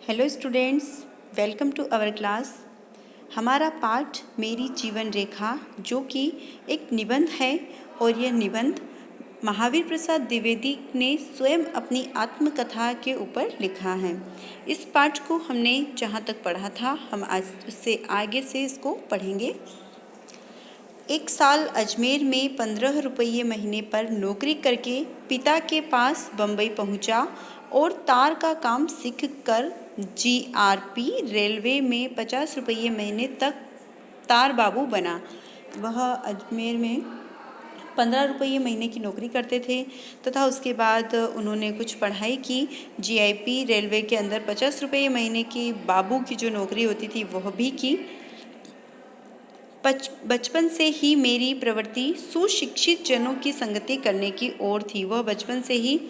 Hello students, welcome to our class. हमारा पाठ मेरी जीवन रेखा जो कि एक निबंध है और यह निबंध महावीर प्रसाद द्विवेदी ने स्वयं अपनी आत्मकथा के ऊपर लिखा है। इस पाठ को हमने जहाँ तक पढ़ा था हम आज उससे आगे से इसको पढ़ेंगे। एक साल अजमेर में 15 रुपये महीने पर नौकरी करके पिता के पास बम्बई पहुंचा और तार का काम सीख कर जीआरपी रेलवे में 50 रुपये महीने तक तार बाबू बना। वह अजमेर में 15 रुपये महीने की नौकरी करते थे तथा उसके बाद उन्होंने कुछ पढ़ाई की। जीआईपी रेलवे के अंदर 50 रुपये महीने की बाबू की जो नौकरी होती थी वह भी की। बचपन से ही मेरी प्रवृत्ति सुशिक्षित जनों की संगति करने की ओर थी। वह बचपन से ही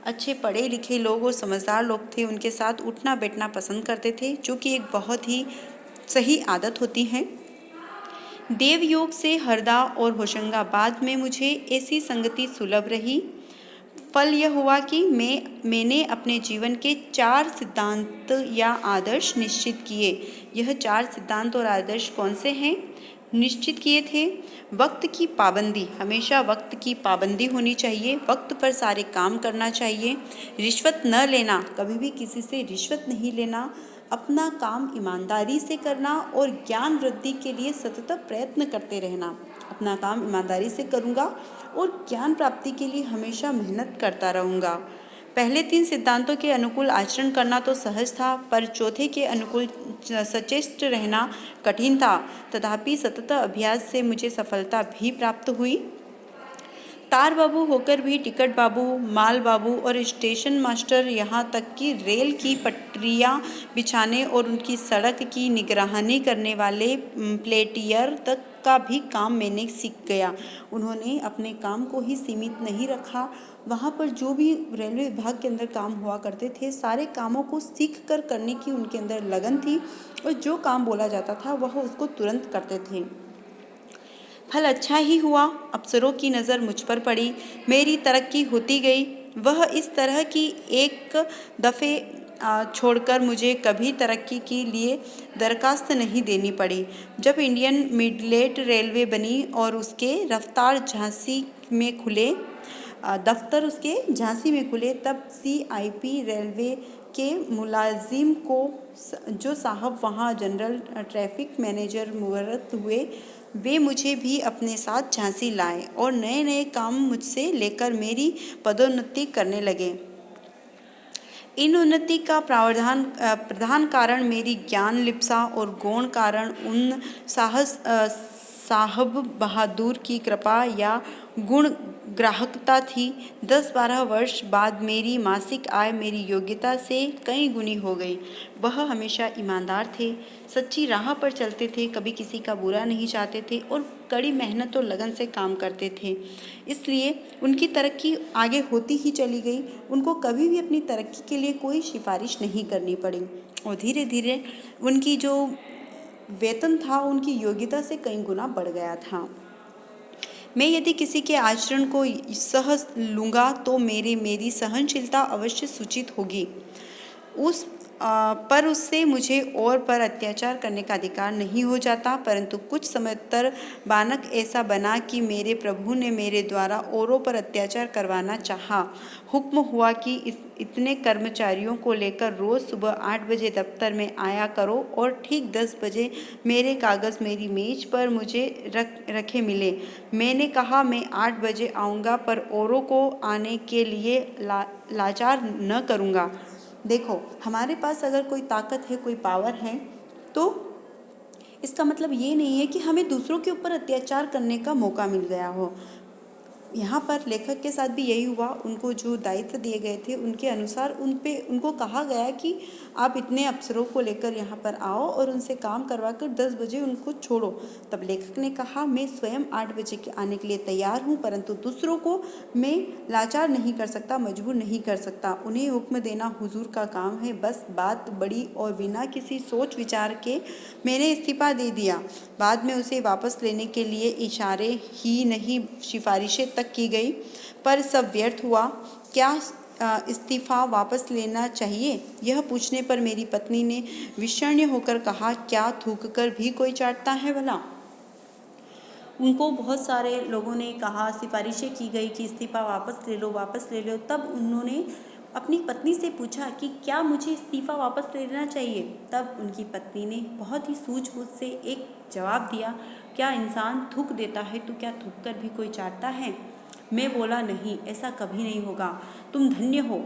अच्छे पढ़े लिखे लोग और समझदार लोग थे, उनके साथ उठना बैठना पसंद करते थे, जो कि एक बहुत ही सही आदत होती है। देवयोग से हरदा और होशंगाबाद में मुझे ऐसी संगति सुलभ रही। फल यह हुआ कि मैंने अपने जीवन के 4 सिद्धांत या आदर्श निश्चित किए। यह 4 सिद्धांत और आदर्श कौन से हैं? निश्चित किए थे। वक्त की पाबंदी, हमेशा वक्त की पाबंदी होनी चाहिए, वक्त पर सारे काम करना चाहिए। रिश्वत न लेना, कभी भी किसी से रिश्वत नहीं लेना। अपना काम ईमानदारी से करना और ज्ञान वृद्धि के लिए सतत प्रयत्न करते रहना। अपना काम ईमानदारी से करूँगा और ज्ञान प्राप्ति के लिए हमेशा मेहनत करता रहूँगा। पहले 3 सिद्धांतों के अनुकूल आचरण करना तो सहज था, पर चौथे के अनुकूल सचेष्ट रहना कठिन था। तथापि सतत अभ्यास से मुझे सफलता भी प्राप्त हुई। तार बाबू होकर भी टिकट बाबू, माल बाबू और स्टेशन मास्टर, यहाँ तक कि रेल की पटरियाँ बिछाने और उनकी सड़क की निगरानी करने वाले प्लेटियर तक का भी काम मैंने सीख गया। उन्होंने अपने काम को ही सीमित नहीं रखा। वहाँ पर जो भी रेलवे विभाग के अंदर काम हुआ करते थे, सारे कामों को सीख कर करने की उनके अंदर लगन थी और जो काम बोला जाता था वह उसको तुरंत करते थे। फल अच्छा ही हुआ। अफसरों की नज़र मुझ पर पड़ी, मेरी तरक्की होती गई। वह इस तरह की एक दफ़े छोड़कर मुझे कभी तरक्की के लिए दरखास्त नहीं देनी पड़ी। जब इंडियन मिडलेट रेलवे बनी और उसके दफ्तर उसके झांसी में खुले, तब सीआईपी रेलवे के मुलाजिम को जो साहब वहाँ जनरल ट्रैफिक मैनेजर मुकर्रर हुए, वे मुझे भी अपने साथ झांसी लाए और नए नए काम मुझसे लेकर मेरी पदोन्नति करने लगे। इन उन्नति का प्रधान कारण मेरी ज्ञान लिप्सा और गौण कारण उन साहब बहादुर की कृपा या गुण ग्राहकता थी। 10-12 वर्ष बाद मेरी मासिक आय मेरी योग्यता से कई गुनी हो गई। वह हमेशा ईमानदार थे, सच्ची राह पर चलते थे, कभी किसी का बुरा नहीं चाहते थे और कड़ी मेहनत और लगन से काम करते थे। इसलिए उनकी तरक्की आगे होती ही चली गई। उनको कभी भी अपनी तरक्की के लिए कोई सिफारिश नहीं करनी पड़ी और धीरे धीरे उनकी जो वेतन था उनकी योग्यता से कई गुना बढ़ गया था। मैं यदि किसी के आचरण को सह लूँगा तो मेरी सहनशीलता अवश्य सूचित होगी। पर उससे मुझे और पर अत्याचार करने का अधिकार नहीं हो जाता। परंतु कुछ समय तर बानक ऐसा बना कि मेरे प्रभु ने मेरे द्वारा औरों पर अत्याचार करवाना चाहा। हुक्म हुआ कि इतने कर्मचारियों को लेकर रोज़ सुबह 8 बजे दफ्तर में आया करो और ठीक 10 बजे मेरे कागज़ मेरी मेज पर मुझे रखे मिले। मैंने कहा मैं 8 बजे आऊँगा, पर औरों को आने के लिए लाचार न करूँगा। देखो, हमारे पास अगर कोई ताकत है, कोई पावर है, तो इसका मतलब ये नहीं है कि हमें दूसरों के ऊपर अत्याचार करने का मौका मिल गया हो। यहाँ पर लेखक के साथ भी यही हुआ। उनको जो दायित्व दिए गए थे उनके अनुसार उनको कहा गया कि आप इतने अफसरों को लेकर यहाँ पर आओ और उनसे काम करवा कर 10 बजे उनको छोड़ो। तब लेखक ने कहा मैं स्वयं 8 बजे के आने के लिए तैयार हूँ, परंतु दूसरों को मैं लाचार नहीं कर सकता, मजबूर नहीं कर सकता। उन्हें हुक्म देना हुजूर का काम है। बस बात बड़ी और बिना किसी सोच विचार के मैंने इस्तीफा दे दिया। बाद में उसे वापस लेने के लिए इशारे ही नहीं सिफारिशें तक की गई, पर सब व्यर्थ हुआ। क्या इस्तीफ़ा वापस लेना चाहिए? यह पूछने पर मेरी पत्नी ने विषण्ण होकर कहा, क्या थूक कर भी कोई चाटता है भला? उनको बहुत सारे लोगों ने कहा, सिफारिशें की गई कि इस्तीफ़ा वापस ले लो, वापस ले लो। तब उन्होंने अपनी पत्नी से पूछा कि क्या मुझे इस्तीफ़ा वापस ले लेना चाहिए? तब उनकी पत्नी ने बहुत ही सूझबूझ से एक जवाब दिया, क्या इंसान थूक देता है तो क्या थूक कर भी कोई चाटता है? मैं बोला, नहीं, ऐसा कभी नहीं होगा, तुम धन्य हो।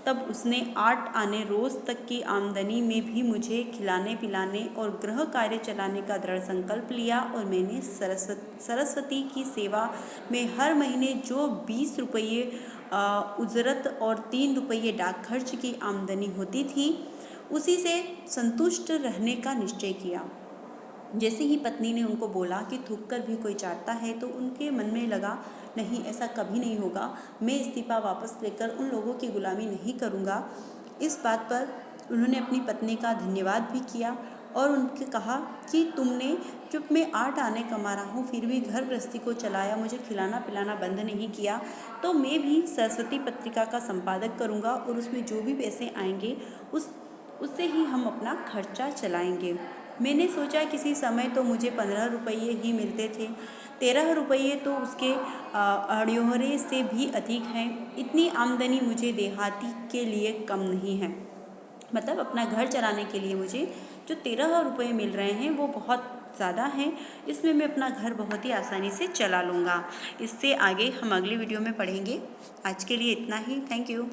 तब उसने 8 आने रोज़ तक की आमदनी में भी मुझे खिलाने पिलाने और गृह कार्य चलाने का दृढ़ संकल्प लिया और मैंने सरस्वती की सेवा में हर महीने जो 20 रुपये उजरत और 3 रुपये डाक खर्च की आमदनी होती थी, उसी से संतुष्ट रहने का निश्चय किया। जैसे ही पत्नी ने उनको बोला कि थूक कर भी कोई चाटता है, तो उनके मन में लगा, नहीं, ऐसा कभी नहीं होगा, मैं इस्तीफ़ा वापस लेकर उन लोगों की गुलामी नहीं करूँगा। इस बात पर उन्होंने अपनी पत्नी का धन्यवाद भी किया और उनके कहा कि तुमने, जब मैं 8 आने कमा रहा हूँ फिर भी घर गृहस्थी को चलाया, मुझे खिलाना पिलाना बंद नहीं किया, तो मैं भी सरस्वती पत्रिका का संपादक करूँगा और उसमें जो भी पैसे आएंगे उससे ही हम अपना खर्चा चलाएंगे। मैंने सोचा किसी समय तो मुझे 15 रुपये ही मिलते थे, 13 रुपये तो उसके अड़ियोहरे से भी अधिक हैं। इतनी आमदनी मुझे देहाती के लिए कम नहीं है। मतलब अपना घर चलाने के लिए मुझे जो 13 रुपये मिल रहे हैं वो बहुत ज़्यादा हैं। इसमें मैं अपना घर बहुत ही आसानी से चला लूँगा। इससे आगे हम अगली वीडियो में पढ़ेंगे। आज के लिए इतना ही। Thank you.